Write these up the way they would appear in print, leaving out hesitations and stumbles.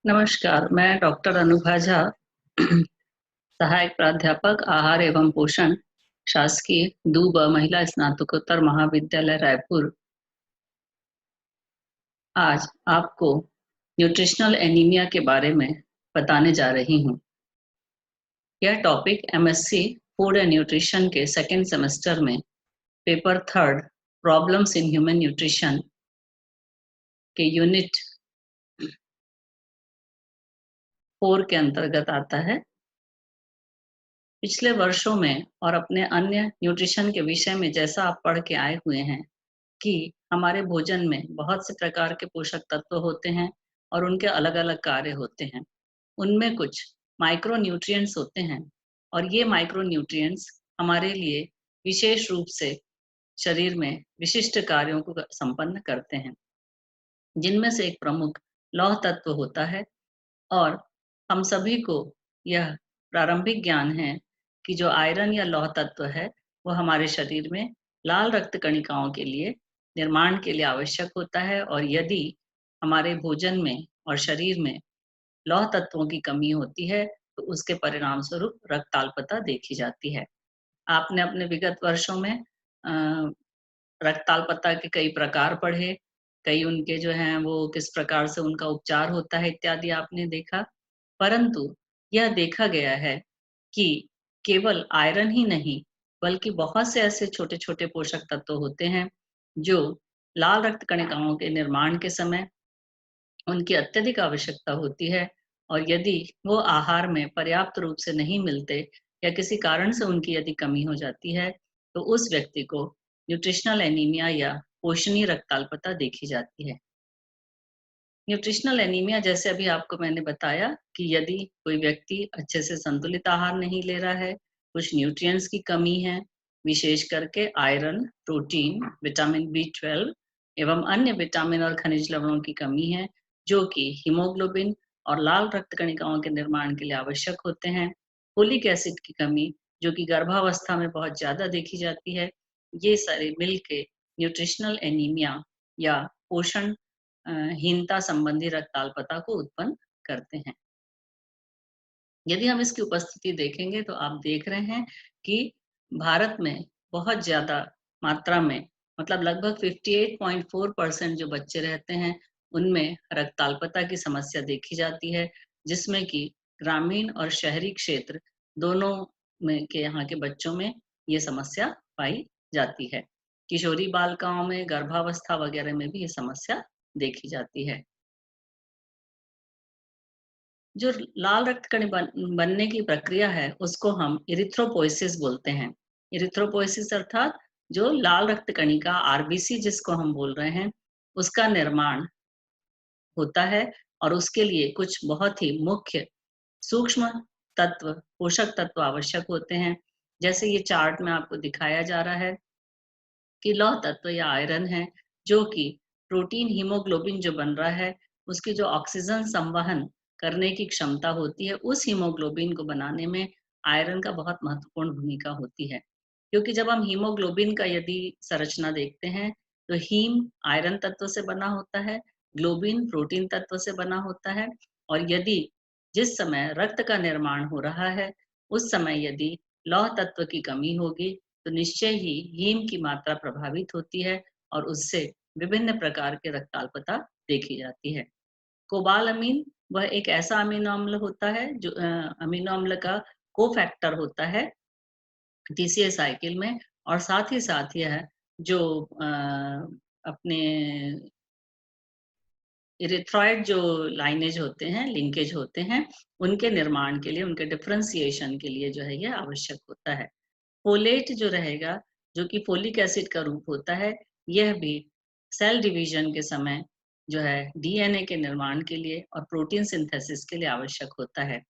नमस्कार, मैं डॉक्टर अनुभा झा, सहायक प्राध्यापक आहार एवं पोषण, शासकीय दूब महिला स्नातकोत्तर महाविद्यालय रायपुर, आज आपको न्यूट्रिशनल एनीमिया के बारे में बताने जा रही हूँ। यह topic MSc food and nutrition के सेकेंड सेमेस्टर में paper 3 problems in human nutrition के यूनिट 4 के अंतर्गत आता है। पिछले वर्षों में और अपने अन्य न्यूट्रिशन के विषय में जैसा आप पढ़ के आए हुए हैं कि हमारे भोजन में बहुत से प्रकार के पोषक तत्व होते हैं और उनके अलग अलग कार्य होते हैं। उनमें कुछ माइक्रो न्यूट्रिएंट्स होते हैं और ये माइक्रो न्यूट्रिएंट्स हमारे लिए विशेष रूप से शरीर में विशिष्ट कार्यों को संपन्न करते हैं, जिनमें से एक प्रमुख लौह तत्व होता है। और हम सभी को यह प्रारंभिक ज्ञान है कि जो आयरन या लौह तत्व है वो हमारे शरीर में लाल रक्त कणिकाओं के लिए निर्माण के लिए आवश्यक होता है, और यदि हमारे भोजन में और शरीर में लौह तत्वों की कमी होती है तो उसके परिणाम स्वरूप रक्ताल्पता देखी जाती है। आपने अपने विगत वर्षों में रक्ताल्पता के कई प्रकार पढ़े, कई उनके जो हैं वो किस प्रकार से उनका उपचार होता है इत्यादि आपने देखा। परंतु यह देखा गया है कि केवल आयरन ही नहीं बल्कि बहुत से ऐसे छोटे-छोटे पोषक तत्व होते हैं जो लाल रक्त कणिकाओं के निर्माण के समय उनकी अत्यधिक आवश्यकता होती है, और यदि वो आहार में पर्याप्त रूप से नहीं मिलते या किसी कारण से उनकी यदि कमी हो जाती है तो उस व्यक्ति को न्यूट्रिशनल एनीमिया या पोषणीय रक्ताल्पता देखी जाती है। न्यूट्रिशनल एनीमिया जैसे अभी आपको मैंने बताया कि यदि कोई व्यक्ति अच्छे से संतुलित आहार नहीं ले रहा है, कुछ न्यूट्रिएंट्स की कमी है, विशेष करके आयरन, प्रोटीन, विटामिन बी 12 एवं अन्य विटामिन और खनिज लवणों की कमी है, जो कि हीमोग्लोबिन और लाल रक्त कणिकाओं के निर्माण के लिए आवश्यक होते हैं। फोलिक एसिड की कमी, जो कि गर्भावस्था में बहुत ज्यादा देखी जाती है, ये सारे मिलके न्यूट्रिशनल एनीमिया या पोषण हीनता संबंधी रक्ताल्पता को उत्पन्न करते हैं। यदि हम इसकी उपस्थिति देखेंगे तो आप देख रहे हैं कि भारत में बहुत ज्यादा मात्रा में, मतलब लगभग 58.4% जो बच्चे रहते हैं उनमें रक्ताल्पता की समस्या देखी जाती है, जिसमें कि ग्रामीण और शहरी क्षेत्र दोनों में के यहाँ के बच्चों में ये समस्या पाई जाती है। किशोरी बालिकाओं में, गर्भावस्था वगैरह में भी ये समस्या देखी जाती है। जो लाल रक्त कण बनने की प्रक्रिया है उसको हम इरिथ्रोपोइसिस बोलते हैं। इरिथ्रोपोइसिस अर्थात जो लाल रक्त कणिका आरबीसी जिसको हम बोल रहे हैं उसका निर्माण होता है, और उसके लिए कुछ बहुत ही मुख्य सूक्ष्म तत्व, पोषक तत्व आवश्यक होते हैं। जैसे ये चार्ट में आपको दिखाया जा रहा है कि लौह तत्व या आयरन है, जो कि प्रोटीन हीमोग्लोबिन जो बन रहा है उसकी जो ऑक्सीजन संवहन करने की क्षमता होती है, उस हीमोग्लोबिन को बनाने में आयरन का बहुत महत्वपूर्ण भूमिका होती है। क्योंकि जब हम हीमोग्लोबिन का यदि संरचना देखते हैं तो हीम आयरन तत्व से बना होता है, ग्लोबिन प्रोटीन तत्व से बना होता है, और यदि जिस समय रक्त का निर्माण हो रहा है उस समय यदि लौह तत्व की कमी होगी तो निश्चय ही हीम की मात्रा प्रभावित होती है और उससे विभिन्न प्रकार के रक्ताल्पता देखी जाती है। कोबालामीन वह एक ऐसा अमीनो अम्ल होता है जो अमीनो अम्ल का कोफैक्टर होता है टीसीए साइकिल में, और साथ ही साथ यह जो अपने इरिथ्रॉइड जो लाइनेज होते हैं, लिंकेज होते हैं, उनके निर्माण के लिए, उनके डिफरेंशिएशन के लिए जो है यह आवश्यक होता है। फोलेट जो रहेगा, जो कि फोलिक एसिड का रूप होता है, यह भी सेल डिवीजन के समय जो है डीएनए के निर्माण के लिए और प्रोटीन सिंथेसिस के लिए आवश्यक होता है।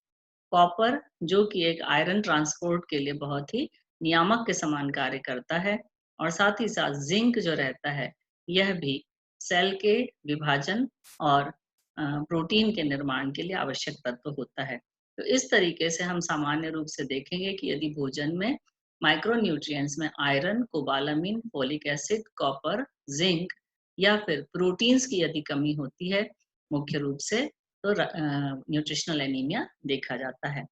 कॉपर जो कि एक आयरन ट्रांसपोर्ट के लिए बहुत ही नियामक के समान कार्य करता है, और साथ ही साथ जिंक जो रहता है यह भी सेल के विभाजन और प्रोटीन के निर्माण के लिए आवश्यक तत्व होता है। तो इस तरीके से हम सामान्य रूप से देखेंगे कि यदि भोजन में माइक्रोन्यूट्रिएंट्स में iron, cobalamin, folic acid, copper, zinc या फिर प्रोटीन्स की यदि कमी होती है मुख्य रूप से, तो न्यूट्रिशनल एनीमिया देखा जाता है।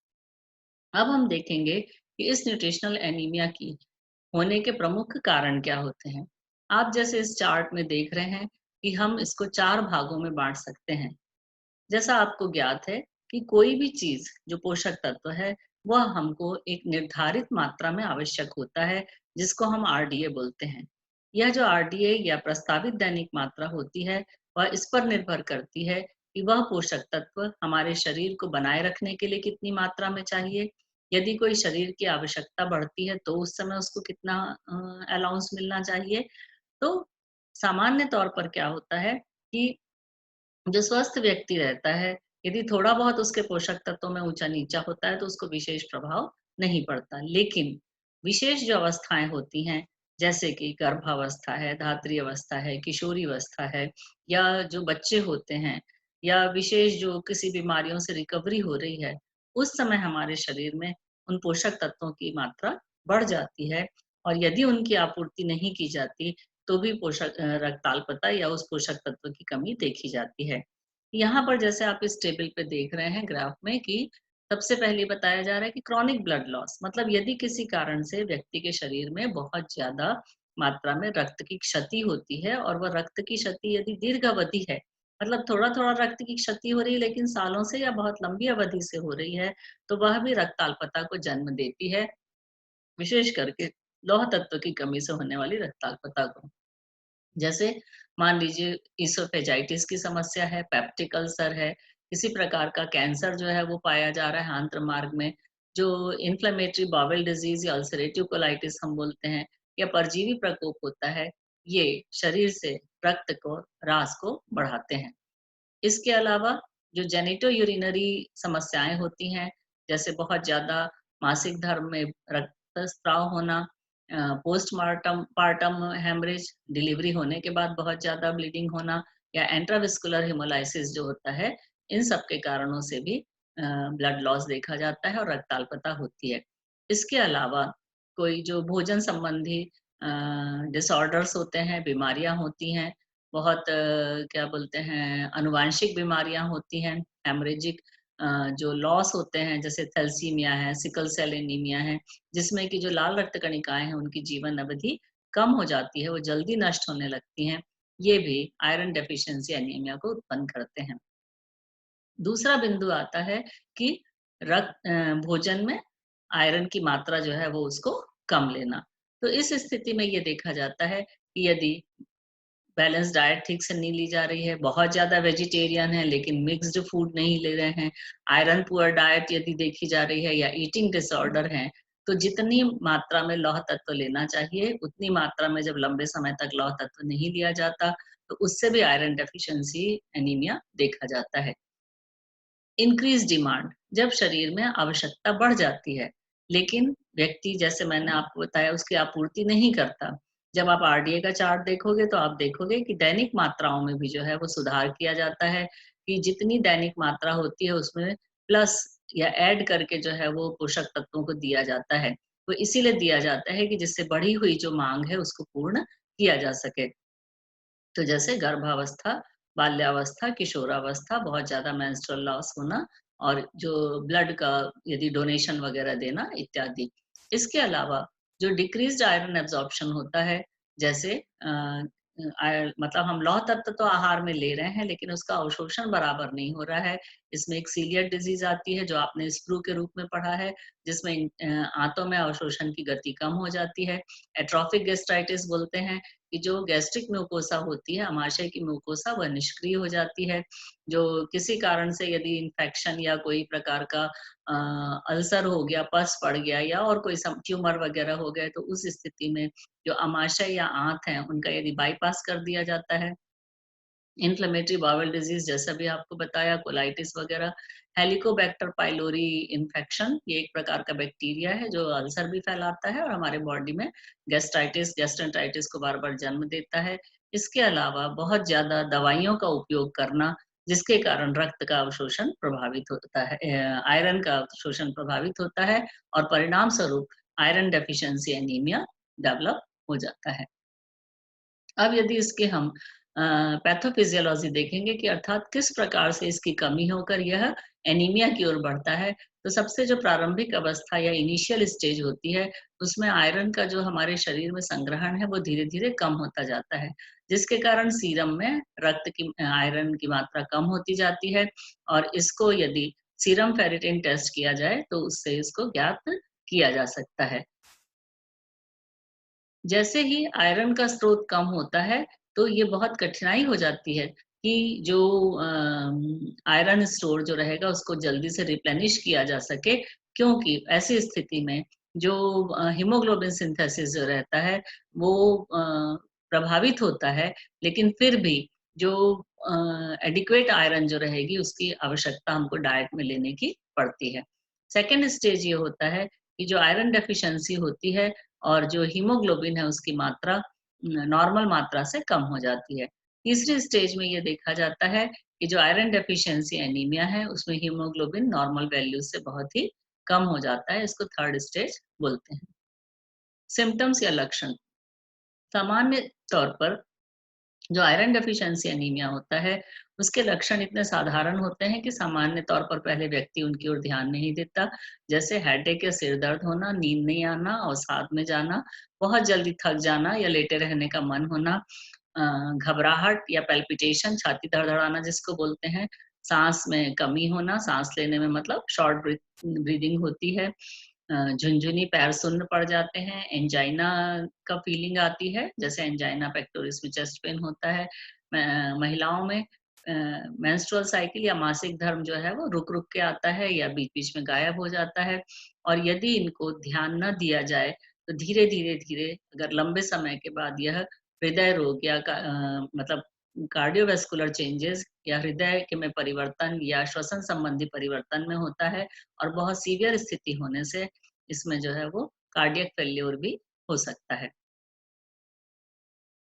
अब हम देखेंगे कि इस न्यूट्रिशनल एनीमिया की होने के प्रमुख कारण क्या होते हैं। आप जैसे इस चार्ट में देख रहे हैं कि हम इसको 4 भागों में बाँट सकते हैं। जैसा आपको ज्ञात है कि कोई भी चीज़ जो पोषक तत्व है, वह हमको एक निर्धारित मात्रा में आवश्यक होता है, जिसको हम आरडीए बोलते हैं। यह जो आरडीए या प्रस्तावित दैनिक मात्रा होती है, वह इस पर निर्भर करती है कि वह पोषक तत्व हमारे शरीर को बनाए रखने के लिए कितनी मात्रा में चाहिए। यदि कोई शरीर की आवश्यकता बढ़ती है, तो उस समय उसको कितना अलाउंस मिलना चाहिए। तो सामान्य तौर पर क्या होता है कि जो स्वस्थ व्यक्ति रहता है, यदि थोड़ा बहुत उसके पोषक तत्वों में ऊंचा-नीचा होता है, तो उसको विशेष प्रभाव नहीं पड़ता। लेकिन विशेष जो अवस्थाएँ होती हैं, जैसे कि गर्भावस्था है, धात्री अवस्था है, किशोरी अवस्था है, या जो बच्चे होते हैं, या विशेष जो किसी बीमारियों से रिकवरी हो रही है, उस समय हमारे शरीर में उन पोषक तत्वों की मात्रा बढ़ जाती है, और यदि उनकी आपूर्ति नहीं की जाती, तो भी रक्ताल्पता या उस पोषक तत्व की कमी देखी जाती है। यहाँ पर जैसे आप इस टेबल पे देख रहे हैं ग्राफ में कि सबसे पहले बताया जा रहा है कि क्रॉनिक ब्लड लॉस, मतलब यदि किसी कारण से व्यक्ति के शरीर में बहुत ज्यादा मात्रा में रक्त की क्षति होती है, और वह रक्त की क्षति यदि दीर्घावधि है, मतलब थोड़ा थोड़ा रक्त की क्षति हो रही है लेकिन सालों से या बहुत लंबी अवधि से हो रही है, तो वह भी रक्ताल्पता को जन्म देती है, विशेष करके लौह तत्व की कमी से होने वाली रक्ताल्पता को। जैसे मान लीजिए इसोफेजाइटिस की समस्या है, पेप्टिक अल्सर है, किसी प्रकार का कैंसर जो है वो पाया जा रहा है आंत्र मार्ग में, जो इन्फ्लेमेटरी बाउल डिजीज या अल्सरेटिव कोलाइटिस हम बोलते हैं, या परजीवी प्रकोप होता है, ये शरीर से रक्त को ह्रास को बढ़ाते हैं। इसके अलावा जो जेनिटो यूरिनरी समस्याएं होती हैं, जैसे बहुत ज्यादा मासिक धर्म में रक्तस्राव होना, पोस्टमार्टम पार्टम हेमरेज, डिलीवरी होने के बाद बहुत ज्यादा ब्लीडिंग होना, या इंट्राविस्कुलर हिमोलाइसिस जो होता है, इन सब के कारणों से भी ब्लड लॉस देखा जाता है और रक्ताल्पता होती है। इसके अलावा कोई जो भोजन संबंधी डिसऑर्डर्स होते हैं, बीमारियां होती हैं, बहुत क्या बोलते हैं, आनुवांशिक बीमारियां होती हैं, हेमरेजिक जो लॉस होते हैं, जैसे थैलेसीमिया है, सिकल सेल एनीमिया है, जिसमें कि जो लाल रक्त कणिकाएं हैं उनकी जीवन अवधि कम हो जाती है, वो जल्दी नष्ट होने लगती हैं। ये भी आयरन डेफिशिएंसी एनीमिया को उत्पन्न करते हैं। दूसरा बिंदु आता है कि भोजन में आयरन की मात्रा जो है वो उसको कम लेना। तो इस स्थिति में ये देखा जाता है कि यदि बैलेंस डाइट ठीक से नहीं ली जा रही है, बहुत ज़्यादा वेजिटेरियन है लेकिन मिक्स्ड फूड नहीं ले रहे हैं, आयरन पुअर डाइट यदि देखी जा रही है, या ईटिंग डिसऑर्डर है, तो जितनी मात्रा में लौह तत्व लेना चाहिए, उतनी मात्रा में जब लंबे समय तक लौह तत्व नहीं लिया जाता, तो उससे भी आयरन डेफिशिएंसी एनीमिया देखा जाता है। इंक्रीज डिमांड, जब शरीर में आवश्यकता बढ़ जाती है, लेकिन व्यक्ति जैसे मैंने आपको बताया उसकी आपूर्ति नहीं करता। जब आप आरडीए का चार्ट देखोगे तो आप देखोगे कि दैनिक मात्राओं में भी जो है वो सुधार किया जाता है, कि जितनी दैनिक मात्रा होती है उसमें प्लस या ऐड करके जो है वो पोषक तत्वों को दिया जाता है। वो इसीलिए दिया जाता है कि जिससे बढ़ी हुई जो मांग है उसको पूर्ण किया जा सके। तो जैसे गर्भावस्था, बाल्यावस्था, किशोरावस्था, बहुत ज़्यादा मेंस्ट्रुअल लॉस होना, और जो ब्लड का यदि डोनेशन वगैरह देना इत्यादि। इसके अलावा जो डिक्रीज़्ड आयरन एब्ज़ॉर्प्शन होता है, जैसे मतलब हम लौह तत्व तो आहार में ले रहे हैं लेकिन उसका अवशोषण बराबर नहीं हो रहा है। इसमें एक सीलिएट डिज़ीज़ आती है जो आपने स्प्रू के रूप में पढ़ा है, जिसमें आंतों में अवशोषण की गति कम हो जाती है। एट्रोफिक गैस्ट्राइटिस बोलते हैं कि जो गैस्ट्रिक म्यूकोसा होती है, आमाशय की म्यूकोसा, वह निष्क्रिय हो जाती है। जो किसी कारण से यदि इन्फेक्शन या कोई प्रकार का अल्सर हो गया, पस पड़ गया, या और कोई ट्यूमर वगैरह हो गए, तो उस स्थिति में जो आमाशय या आंत है उनका यदि बाईपास कर दिया जाता है, इन्फ्लेमेटरी बाउल डिजीज जैसा भी आपको बताया, कोलाइटिस वगैरह, हेलिकोबैक्टर पाइलोरी इन्फेक्शन, ये एक प्रकार का बैक्टीरिया है जो अल्सर भी फैलाता है और हमारे बॉडी में गैस्ट्राइटिस, गैस्ट्रेंटाइटिस को बार बार जन्म देता है। इसके अलावा बहुत ज्यादा दवाइयों का उपयोग करना, जिसके कारण रक्त का अवशोषण प्रभावित होता है, आयरन का अवशोषण प्रभावित होता है, और परिणाम स्वरूप आयरन डेफिशिएंसी एनीमिया डेवलप हो जाता है। अब यदि इसके हम पैथोफिजियोलॉजी देखेंगे कि अर्थात किस प्रकार से इसकी कमी होकर यह एनीमिया की ओर बढ़ता है। तो सबसे जो प्रारंभिक अवस्था या इनिशियल स्टेज होती है, उसमें आयरन का जो हमारे शरीर में संग्रहण है, वो धीरे-धीरे कम होता जाता है, जिसके कारण सीरम में रक्त की आयरन की मात्रा कम होती जाती है और इसको यदि सीरम फेरिटिन टेस्ट किया जाए, तो उससे इसको ज्ञात किया जा सकता है। जैसे ही आयरन का स्रोत कम होता है, तो ये बहुत कठिनाई हो जाती है कि जो आयरन स्टोर जो रहेगा उसको जल्दी से रिप्लेनिश किया जा सके, क्योंकि ऐसी स्थिति में जो हीमोग्लोबिन सिंथेसिस जो रहता है वो प्रभावित होता है, लेकिन फिर भी जो एडिक्वेट आयरन जो रहेगी उसकी आवश्यकता हमको डाइट में लेने की पड़ती है। सेकंड स्टेज ये होता है कि जो आयरन डेफिशिएंसी होती है और जो हीमोग्लोबिन है उसकी मात्रा नॉर्मल मात्रा से कम हो जाती है। तीसरी स्टेज में ये देखा जाता है कि जो आयरन डेफिशिएंसी एनीमिया है उसमें हीमोग्लोबिन नॉर्मल वैल्यू से बहुत ही कम हो जाता है। इसको थर्ड स्टेज बोलते हैं। सिम्पटम्स या लक्षण सामान्य तौर पर जो आयरन डेफिशिएंसी एनीमिया होता है, उसके लक्षण इतने साधारण होते हैं कि सामान्य तौर पर पहले व्यक्ति उनकी ओर ध्यान नहीं देता। जैसे हेडेक या सिर दर्द होना, नींद नहीं आना, अवसाद में जाना, बहुत जल्दी थक जाना या लेटे रहने का मन होना, अ, घबराहट या पैल्पिटेशन, छाती धड़धड़ाना जिसको बोलते हैं, सांस में कमी होना, सांस लेने में मतलब शॉर्ट ब्रीदिंग होती है, झुनझुनी पैर सुन्न पड़ जाते हैं, एंजाइना का फीलिंग आती है, जैसे एंजाइना पेक्टोरिस में चेस्ट पेन होता है। महिलाओं में मेंस्ट्रुअल साइकिल या मासिक धर्म जो है वो रुक-रुक के आता है या बीच-बीच में गायब हो जाता है और यदि इनको ध्यान न दिया जाए, तो धीरे-धीरे अगर लंबे समय के बाद यह हृदय रोग या मतलब कार्डियोवैस्कुलर चेंजेस या हृदय के में परिवर्तन या श्वसन संबंधी परिवर्तन में होता है और बहुत सीवियर स्थिति होने से इसमें जो है वो कार्डियक फेल्योर भी हो सकता है।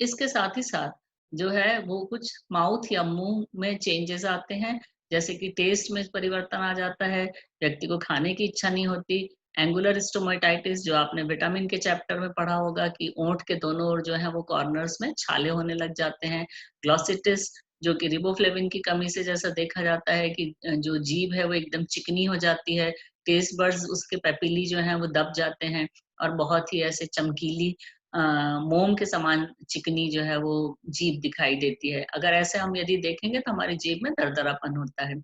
इसके साथ ही साथ जो है वो कुछ माउथ या मुँह में चेंजेस आते हैं, जैसे कि टेस्ट में परिवर्तन आ जाता है, व्यक्ति को खाने की इच्छा नहीं होती, एंगुलर स्टोमेटाइटिस जो आपने विटामिन के चैप्टर में पढ़ा होगा कि ओंठ के दोनों ओर जो है वो कॉर्नर्स में छाले होने लग जाते हैं, ग्लॉसिटिस जो कि रिबोफ्लेविन की कमी से जैसा देखा जाता है कि जो जीभ है वो एकदम चिकनी हो जाती है, टेस्ट बड्स उसके पैपिली जो हैं वो दब जाते हैं और बहुत ही ऐसे चमकीली अ, मोम के समान चिकनी जो है वो जीभ दिखाई देती है। अगर ऐसे हम यदि देखेंगे तो हमारी जीभ में दरदरापन होता है।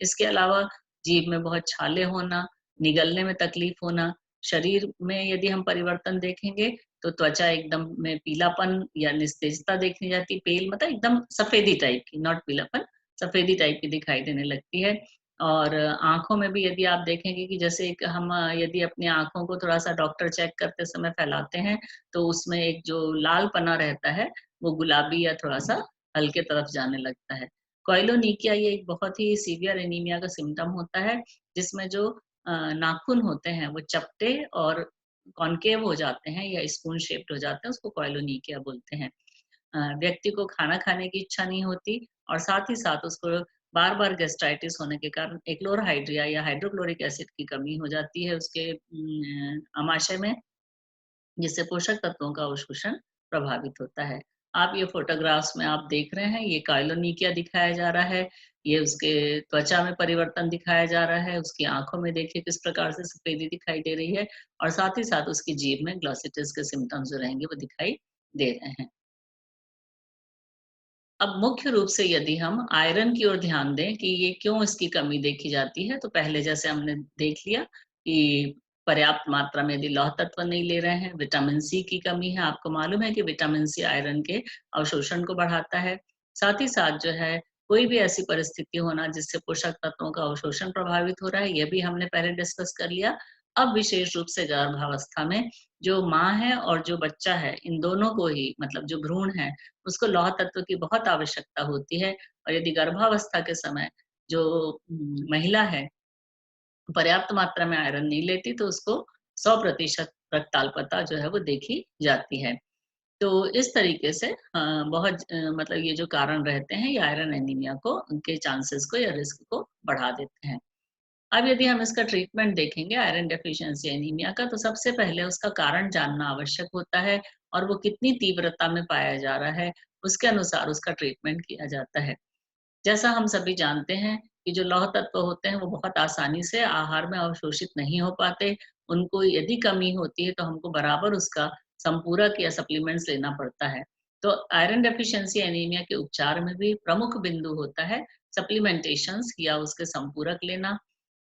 इसके अलावा जीभ में बहुत छाले होना, निगलने में तकलीफ होना, शरीर में यदि हम परिवर्तन देखेंगे तो त्वचा एकदम में पीलापन या निस्तेजता देखी जाती है। पेल मतलब एकदम सफेदी टाइप की, नॉट पीलापन, सफेदी टाइप की दिखाई देने लगती है। और आँखों में भी यदि आप देखेंगे कि जैसे एक हम यदि अपनी आँखों को थोड़ा-सा डॉक्टर चेक करते समय फैलाते हैं तो उसमें एक जो लालपना रहता है, वो गुलाबी या थोड़ा-सा हल्के तरफ जाने लगता है। कोइलोनिकिया ये एक बहुत ही सीवियर एनीमिया का सिम्पटम होता है, जिसमें जो नाखून होते हैं, वो चपटे और कॉनकेव हो जाते हैं या स्पून शेप्ड हो जाते हैं, उसको कोइलोनिकिया बोलते हैं। व्यक्ति को खाना खाने की इच्छा नहीं होती और साथ ही साथ उसको बार-बार गैस्ट्राइटिस होने के कारण एक्लोरहाइड्रिया या हाइड्रोक्लोरिक एसिड की कमी हो जाती है उसके आमाशय में, जिससे पोषक तत्वों का अवशोषण प्रभावित होता है। आप ये फ़ोटोग्राफ्स में आप देख रहे हैं, ये काइलोनिकिया दिखाया जा रहा है, ये उसके त्वचा में परिवर्तन दिखाया जा रहा है, उसकी आँखों में देखिए किस प्रकार से सफ़ेदी दिखाई दे रही है और साथ ही साथ उसकी जीभ में ग्लॉसिटिस के सिम्पटम्स जो रहेंगे वो दिखाई दे रहे हैं। अब मुख्य रूप से यदि हम आयरन की ओर ध्यान दें कि ये क्यों इसकी कमी देखी जाती है, तो पहले जैसे हमने देख लिया कि पर्याप्त मात्रा में यदि लौह तत्व नहीं ले रहे हैं, विटामिन सी की कमी है, आपको मालूम है कि विटामिन सी आयरन के अवशोषण को बढ़ाता है। साथ ही साथ जो है कोई भी ऐसी परिस्थिति होना जिससे पोषक तत्वों का अवशोषण प्रभावित हो रहा है, ये भी हमने पहले डिस्कस कर लिया। अब विशेष रूप से गर्भावस्था में जो माँ है और जो बच्चा है, इन दोनों को ही मतलब जो भ्रूण है उसको लौह तत्व की बहुत आवश्यकता होती है और यदि गर्भावस्था के समय जो महिला है पर्याप्त मात्रा में आयरन नहीं लेती तो उसको 100% रक्ताल्पता जो है वो देखी जाती है। तो इस तरीके से बहुत मतलब ये जो कारण रहते हैं ये आयरन एनीमिया को उनके चांसेस को या रिस्क को बढ़ा देते हैं। अब यदि हम इसका ट्रीटमेंट देखेंगे आयरन डेफिशिएंसी एनीमिया का तो सबसे पहले उसका कारण जानना आवश्यक होता है और वो कितनी तीव्रता में पाया जा रहा है, उसके अनुसार उसका ट्रीटमेंट किया जाता है। जैसा हम सभी जानते हैं कि जो लौह तत्व होते हैं वो बहुत आसानी से आहार में अवशोषित नहीं हो पाते। उनको यदि कमी होती है तो हमको बराबर उसका संपूरक या सप्लीमेंट्स लेना पड़ता है। तो आयरन डेफिशिएंसी एनीमिया के उपचार में भी प्रमुख बिंदु होता है सप्लीमेंटेशंस या उसके संपूरक लेना,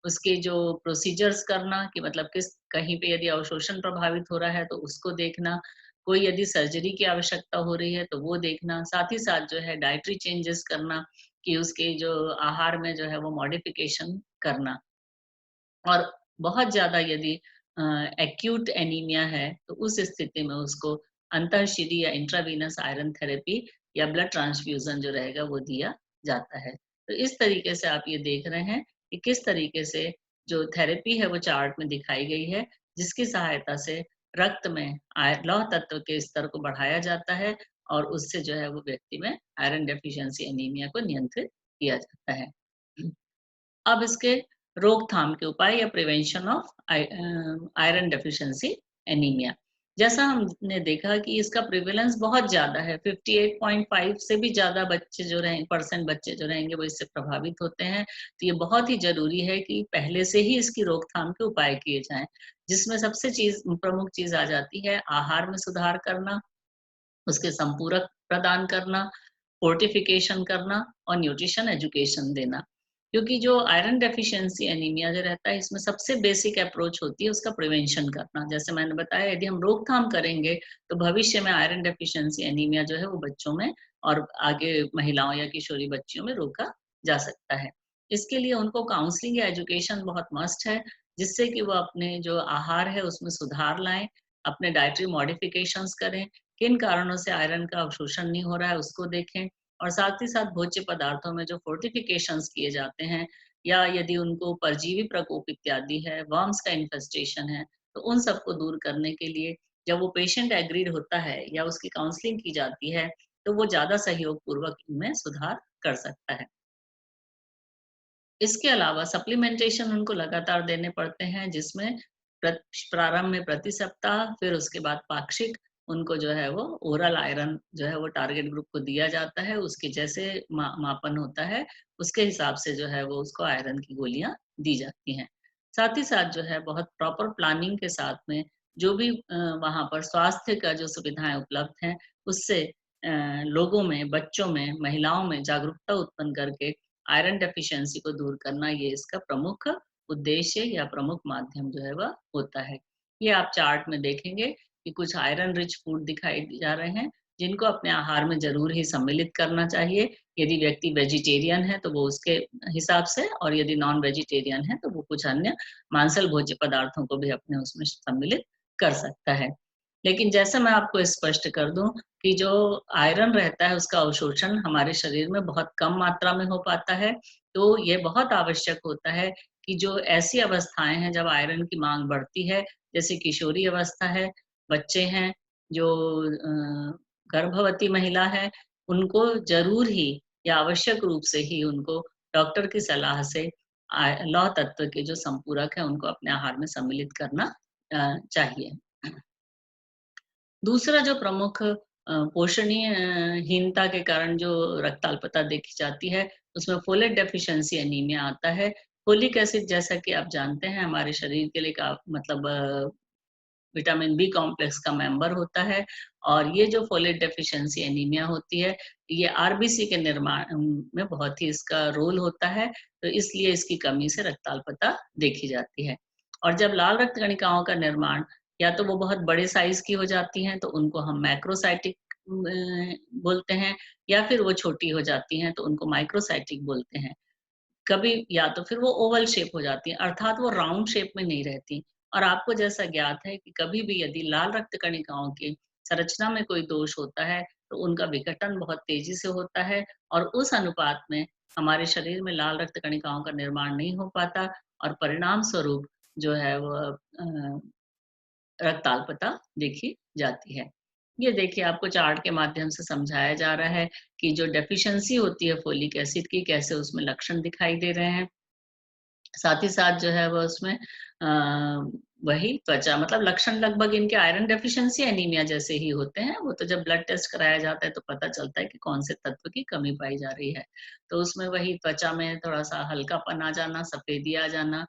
उसके जो प्रोसीजर्स करना कि मतलब किस कहीं पे यदि अवशोषण प्रभावित हो रहा है तो उसको देखना, कोई यदि सर्जरी की आवश्यकता हो रही है तो वो देखना, साथ ही साथ जो है डाइटरी चेंजेस करना कि उसके जो आहार में जो है वो मॉडिफिकेशन करना। और बहुत ज़्यादा यदि एक्यूट एनीमिया है, तो उस स्थिति में उसको अंतःशिरी या इंट्रावीनस आयरन थेरेपी या ब्लड ट्रांसफ्यूज़न जो रहेगा वो दिया जाता है। तो इस तरीके से आप ये देख रहे हैं कि किस तरीके से जो थेरेपी है वो चार्ट में दिखाई गई है, जिसकी सहायता से रक्त में लौह तत्व के स्तर को बढ़ाया जाता है और उससे जो है वो व्यक्ति में आयरन डेफिशिएंसी एनीमिया को नियंत्रित किया जाता है। अब इसके रोकथाम के उपाय या prevention of iron deficiency anaemia. जैसा हमने देखा कि इसका प्रिवेलेंस बहुत ज़्यादा है, 58.5 से भी ज़्यादा बच्चे जो रहें परसेंट बच्चे जो रहेंगे वो इससे प्रभावित होते हैं। तो ये बहुत ही ज़रूरी है कि पहले से ही इसकी रोकथाम के उपाय किए जाएँ, जिसमें सबसे प्रमुख चीज़ आ जाती है आहार में सुधार करना, उसके संपूरक प्रदान करना, फोर्टिफिकेशन करना और न्यूट्रिशन एजुकेशन देना। क्योंकि जो आयरन डेफिशिएंसी एनीमिया जो रहता है इसमें सबसे बेसिक अप्रोच होती है उसका प्रिवेंशन करना। जैसे मैंने बताया यदि हम रोकथाम करेंगे तो भविष्य में आयरन डेफिशिएंसी एनीमिया जो है वो बच्चों में और आगे महिलाओं या किशोरी बच्चियों में रोका जा सकता है। इसके लिए उनको काउंसलिंग या एजुकेशन बहुत मस्ट है, जिससे कि वो अपने जो आहार है उसमें सुधार लाएँ, अपने डाइटरी मॉडिफिकेशंस करें, किन कारणों से आयरन का अवशोषण नहीं हो रहा है उसको देखें और साथ ही साथ भोज्य पदार्थों में जो फोर्टिफिकेशंस किए जाते हैं या यदि उनको परजीवी प्रकोप इत्यादि है, वर्म्स का इन्फेस्टेशन है, तो उन सबको दूर करने के लिए जब वो पेशेंट एग्रीड होता है या उसकी काउंसलिंग की जाती है, तो वो ज़्यादा सहयोग पूर्वक इनमें सुधार कर सकता है। इसके अलावा सप्लीमेंटेशन उनको लगातार देने पड़ते हैं जिसमें प्रत प्रारंभ में प्रति सप्ताह फिर उसके बाद पाक्षिक उनको जो है वो ओरल आयरन जो है वो टारगेट ग्रुप को दिया जाता है। उसके जैसे मापन होता है उसके हिसाब से जो है वो उसको आयरन की गोलियाँ दी जाती हैं। साथ ही साथ जो है बहुत प्रॉपर प्लानिंग के साथ में जो भी वहाँ पर स्वास्थ्य का जो सुविधाएँ उपलब्ध हैं उससे लोगों में, बच्चों में, महिलाओं में जागरूकता उत्पन्न करके आयरन डेफिशिएंसी को दूर करना ये इसका प्रमुख उद्देश्य या प्रमुख माध्यम जो है वह होता है। ये आप चार्ट में देखेंगे कि कुछ आयरन रिच फूड दिखाई जा रहे हैं, जिनको अपने आहार में ज़रूर ही सम्मिलित करना चाहिए। यदि व्यक्ति वेजिटेरियन है तो वो उसके हिसाब से और यदि नॉन वेजिटेरियन है तो वो कुछ अन्य मांसल भोज्य पदार्थों को भी अपने उसमें सम्मिलित कर सकता है। लेकिन जैसा मैं आपको स्पष्ट कर दूँ कि जो आयरन रहता है उसका अवशोषण हमारे शरीर में बहुत कम मात्रा में हो पाता है। तो ये बहुत आवश्यक होता है कि जो ऐसी अवस्थाएँ हैं जब आयरन की माँग बढ़ती है, जैसे किशोरी अवस्था है, बच्चे हैं, जो गर्भवती महिला है, उनको ज़रूर ही या आवश्यक रूप से ही उनको डॉक्टर की सलाह से लौह तत्व के जो संपूरक हैं उनको अपने आहार में सम्मिलित करना चाहिए। दूसरा जो प्रमुख पोषणीय हीनता के कारण जो रक्ताल्पता देखी जाती है, उसमें फोलेट डेफिशिएंसी एनीमिया आता है। फोलिक एसिड जैसा कि आप जानते हैं हमारे शरीर के लिए का मतलब विटामिन बी कॉम्प्लेक्स का मेंबर होता है और ये जो फोलेट डेफिशिएंसी एनीमिया होती है, ये आरबीसी के निर्माण में बहुत ही इसका रोल होता है, तो इसलिए इसकी कमी से रक्ताल्पता देखी जाती है। और जब लाल रक्त कणिकाओं का निर्माण या तो वो बहुत बड़े साइज़ की हो जाती हैं, तो उनको हम मैक्रोसाइटिक बोलते हैं या फिर वो छोटी हो जाती हैं, तो उनको माइक्रोसाइटिक बोलते हैं। कभी या तो फिर वो ओवल शेप हो जाती है अर्थात वो राउंड शेप में नहीं रहती और आपको जैसा ज्ञात है कि कभी भी यदि लाल रक्त कणिकाओं की संरचना में कोई दोष होता है तो उनका विघटन बहुत तेजी से होता है और उस अनुपात में हमारे शरीर में लाल रक्त कणिकाओं का निर्माण नहीं हो पाता और परिणाम स्वरूप जो है वो रक्ताल्पता देखी जाती है। ये देखिए आपको चार्ट के माध्यम से समझाया जा रहा है कि जो डेफिशिएंसी होती है फोलिक एसिड की कैसे उसमें लक्षण दिखाई दे रहे हैं। साथ ही साथ जो है वो उसमें वही त्वचा मतलब लक्षण लगभग इनके आयरन डेफिशिएंसी एनीमिया जैसे ही होते हैं। वो तो जब ब्लड टेस्ट कराया जाता है तो पता चलता है कि कौन से तत्व की कमी पाई जा रही है। तो उसमें वही त्वचा में थोड़ा-सा हल्कापन आ जाना, सफेदी आ जाना,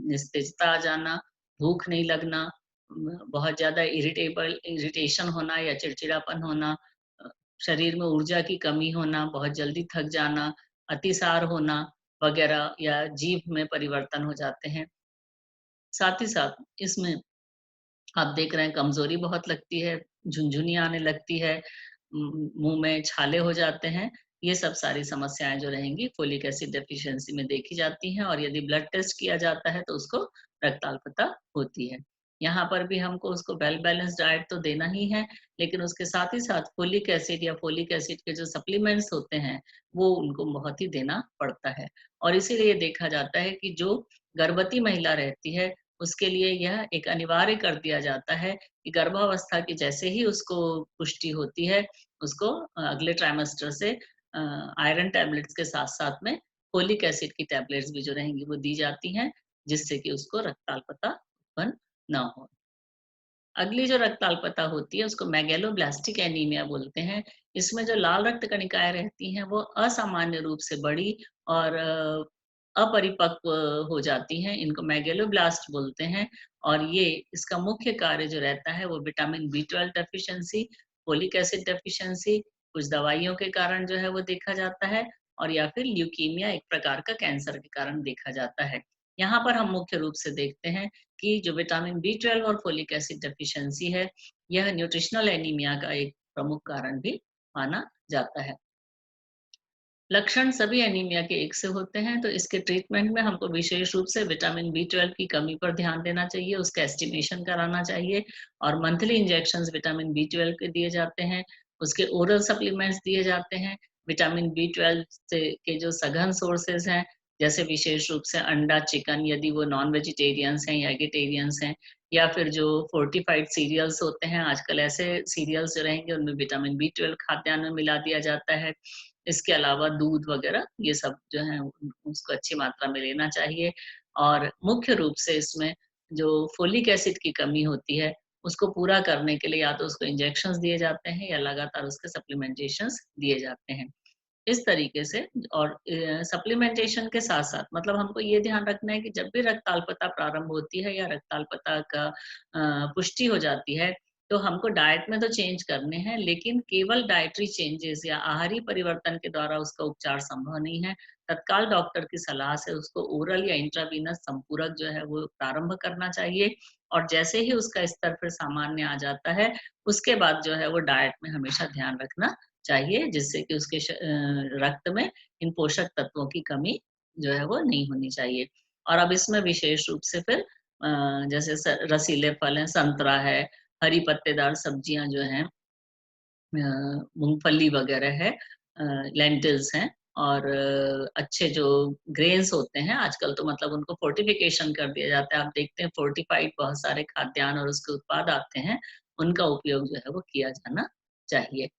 निस्तेजता आ जाना, भूख नहीं लगना, बहुत ज़्यादा इरिटेशन होना या चिड़चिड़ापन होना, अ, शरीर में ऊर्जा की कमी होना, बहुत जल्दी थक जाना, अतिसार होना वगैरह या जीभ में परिवर्तन हो जाते हैं। साथ ही साथ इसमें आप देख रहे हैं कमज़ोरी बहुत लगती है, झुनझुनी आने लगती है, मुँह में छाले हो जाते हैं। ये सब सारी समस्याएँ जो रहेंगी फ़ोलिक एसिड डेफ़िशिएंसी में देखी जाती हैं और यदि ब्लड टेस्ट किया जाता है तो उसको रक्ताल्पता होती है। यहाँ पर भी हमको उसको वेल बैलेंस्ड डाइट तो देना ही है, लेकिन उसके साथ ही साथ फ़ोलिक एसिड या फ़ोलिक एसिड के जो सप्लीमेंट्स होते हैं, वो उनको बहुत ही देना पड़ता है। और इसीलिए देखा जाता है कि जो गर्भवती महिला रहती है, उसके लिए यह एक अनिवार्य कर दिया जाता है कि गर्भावस्था की जैसे ही उसको पुष्टि होती है, उसको अगले ट्राइमेस्टर से आयरन टैबलेट्स के साथ-साथ में फोलिक एसिड की टैबलेट्स भी जो रहेंगी वो दी जाती हैं, जिससे कि उसको रक्ताल्पता उत्पन्न ना हो। अगली जो रक्ताल्पता होती है उसको मेगैलोब्लास्टिक एनीमिया बोलते हैं। इसमें जो लाल रक्त कणिकाएँ रहती हैं वो असामान्य रूप से बड़ी और अपरिपक्व हो जाती हैं। इनको मेगैलोब्लास्ट बोलते हैं और ये इसका मुख्य कार्य जो रहता है वो vitamin B 12 deficiency, folic acid deficiency, कुछ दवाइयों के कारण जो है वो देखा जाता है और या फिर ल्यूकीमिया एक प्रकार का कैंसर के कारण देखा जाता है। यहाँ पर हम मुख्य रूप से देखते हैं कि जो विटामिन बी 12 और फोलिक एसिड डेफिशिएंसी है, यह न्यूट्रिशनल एनीमिया का एक प्रमुख कारण भी माना जाता है। लक्षण सभी एनीमिया के एक से होते हैं, तो इसके ट्रीटमेंट में हमको विशेष रूप से विटामिन बी 12 की कमी पर ध्यान देना चाहिए, उसका एस्टिमेशन कराना चाहिए और मंथली इंजेक्शंस विटामिन बी 12 के दिए जाते हैं। उसके ओरल सप्लीमेंट्स दिए जाते हैं। विटामिन बी 12 से के जो सघन सोर्सेज़ हैं, जैसे विशेष रूप से अंडा, चिकन यदि वो नॉन वेजिटेरियंस हैं या एगिटेरियंस हैं या फिर जो फोर्टिफाइड सीरियल्स होते हैं, आजकल ऐसे सीरियल्स जो रहेंगे उनमें विटामिन बी 12 खाद्यान्न में मिला दिया जाता है। इसके अलावा दूध वगैरह ये सब जो है उसको अच्छी मात्रा में लेना चाहिए और मुख्य रूप से इसमें जो फोलिक एसिड की कमी होती है उसको पूरा करने के लिए या तो उसको इंजेक्शंस दिए जाते हैं या लगातार उसके सप्लीमेंटेशंस दिए जाते हैं। इस तरीके से और सप्लीमेंटेशन के साथ-साथ मतलब हमको ये ध्यान रखना है कि जब भी रक्ताल्पता प्रारंभ होती है या रक्ताल्पता का पुष्टि हो जाती है, तो हमको डाइट में तो चेंज करने हैं, लेकिन केवल डाइटरी चेंजेस या आहारी परिवर्तन के द्वारा उसका उपचार संभव नहीं है। तत्काल डॉक्टर की सलाह से उसको ओरल या इंट्रावीनस संपूरक जो है वो प्रारंभ करना चाहिए और जैसे ही उसका स्तर फिर सामान्य आ जाता है, उसके बाद जो है वो डाइट में हमेशा ध्यान रखना चाहिए जिससे कि उसके रक्त में इन पोषक तत्वों की कमी जो है वो नहीं होनी चाहिए। और अब इसमें विशेष रूप से फिर जैसे रसीले फल हैं, संतरा है, हरी पत्तेदार सब्जियां जो हैं, मूंगफली वगैरह है, लेंटिल्स हैं और अच्छे जो ग्रेन्स होते हैं आजकल तो मतलब उनको फोर्टिफिकेशन कर दिया जाता है। आप देखते हैं फोर्टिफाइड बहुत सारे खाद्यान्न और उसके उत्पाद आते हैं, उनका उपयोग जो है वो किया जाना चाहिए।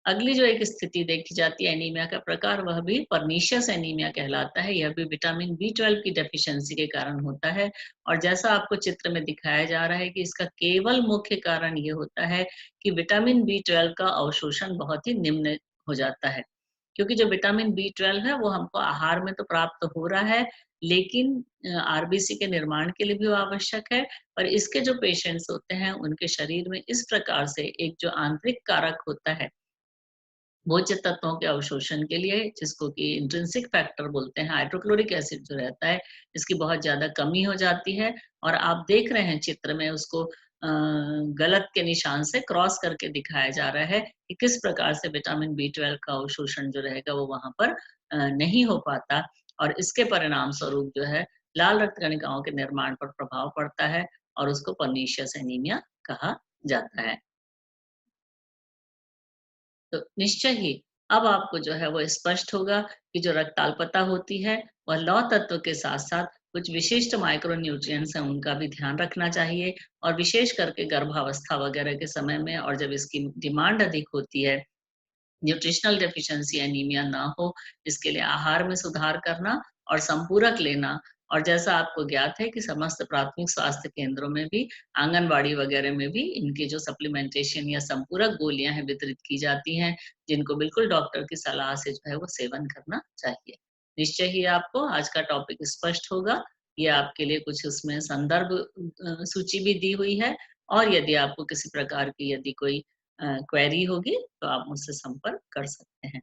अगली जो एक स्थिति देखी जाती है एनीमिया का प्रकार वह भी पर्नीशियस एनीमिया कहलाता है। यह भी विटामिन बी 12 की डेफिशिएंसी के कारण होता है और जैसा आपको चित्र में दिखाया जा रहा है कि इसका केवल मुख्य कारण ये होता है कि विटामिन बी 12 का अवशोषण बहुत ही निम्न हो जाता है। क्योंकि जो विटामिन बी 12 है वो हमको आहार में तो प्राप्त हो रहा है, लेकिन आरबीसी के निर्माण के लिए भी वो आवश्यक है। पर इसके जो पेशेंट्स होते हैं उनके शरीर में इस प्रकार से एक जो आंतरिक कारक होता है भोज्य तत्वों के अवशोषण के लिए जिसको कि इंट्रिंसिक फैक्टर बोलते हैं, हाइड्रोक्लोरिक एसिड जो रहता है, इसकी बहुत ज़्यादा कमी हो जाती है और आप देख रहे हैं चित्र में उसको गलत के निशान से क्रॉस करके दिखाया जा रहा है कि किस प्रकार से विटामिन बी 12 का अवशोषण जो रहेगा वो वहाँ पर नहीं हो पाता और इसके परिणाम स्वरूप जो है लाल रक्त कणिकाओं के निर्माण पर प्रभाव पड़ता है और उसको पर्नीशियस एनीमिया कहा जाता है। तो निश्चय ही अब आपको जो है वो स्पष्ट होगा कि जो रक्ताल्पता होती है वह लौह तत्व के साथ साथ कुछ विशिष्ट माइक्रो न्यूट्रिएंट्स हैं उनका भी ध्यान रखना चाहिए और विशेष करके गर्भावस्था वगैरह के समय में और जब इसकी डिमांड अधिक होती है न्यूट्रिशनल डेफिशिएंसी एनीमिया ना हो इसके लिए आहार में सुधार करना और संपूरक लेना। और जैसा आपको ज्ञात है कि समस्त प्राथमिक स्वास्थ्य केंद्रों में भी, आंगनबाड़ी वगैरह में भी इनकी जो सप्लीमेंटेशन या संपूरक गोलियाँ हैं वितरित की जाती हैं, जिनको बिल्कुल डॉक्टर की सलाह से जो है वो सेवन करना चाहिए। निश्चय ही आपको आज का टॉपिक स्पष्ट होगा। ये आपके लिए कुछ उसमें संदर्भ सूची भी दी हुई है, और यदि आपको किसी प्रकार की यदि कोई क्वेरी होगी तो आप मुझसे संपर्क कर सकते हैं।